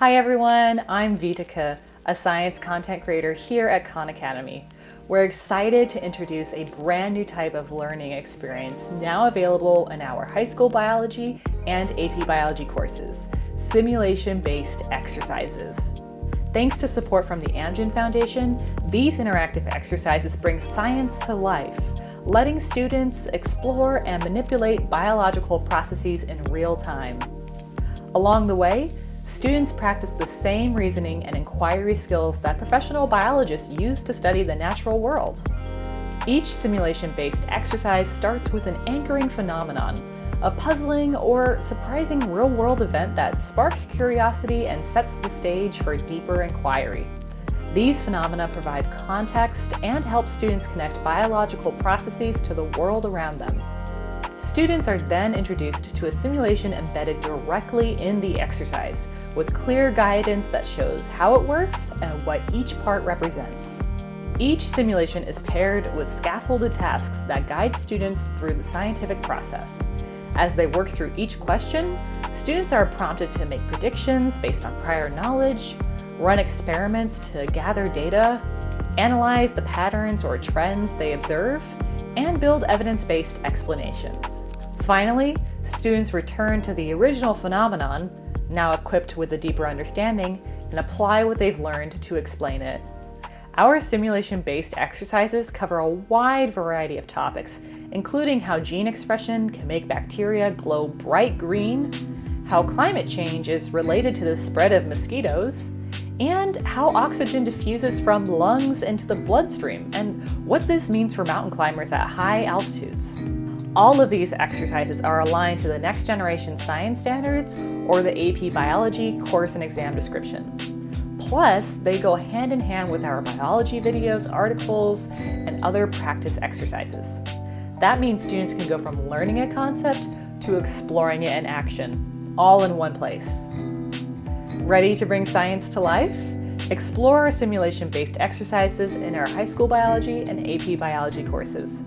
Hi everyone, I'm Vitika, a science content creator here at Khan Academy. We're excited to introduce a brand new type of learning experience now available in our high school biology and AP Biology courses, simulation-based exercises. Thanks to support from the Amgen Foundation, these interactive exercises bring science to life, letting students explore and manipulate biological processes in real time. Along the way, students practice the same reasoning and inquiry skills that professional biologists use to study the natural world. Each simulation-based exercise starts with an anchoring phenomenon, a puzzling or surprising real-world event that sparks curiosity and sets the stage for deeper inquiry. These phenomena provide context and help students connect biological processes to the world around them. Students are then introduced to a simulation embedded directly in the exercise, with clear guidance that shows how it works and what each part represents. Each simulation is paired with scaffolded tasks that guide students through the scientific process. As they work through each question, students are prompted to make predictions based on prior knowledge, run experiments to gather data, analyze the patterns or trends they observe, and build evidence-based explanations. Finally, students return to the original phenomenon, now equipped with a deeper understanding, and apply what they've learned to explain it. Our simulation-based exercises cover a wide variety of topics, including how gene expression can make bacteria glow bright green, how climate change is related to the spread of mosquitoes, and how oxygen diffuses from lungs into the bloodstream, and what this means for mountain climbers at high altitudes. All of these exercises are aligned to the next generation science standards or the AP Biology course and exam description. Plus, they go hand in hand with our biology videos, articles, and other practice exercises. That means students can go from learning a concept to exploring it in action, all in one place. Ready to bring science to life? Explore our simulation-based exercises in our high school biology and AP Biology courses.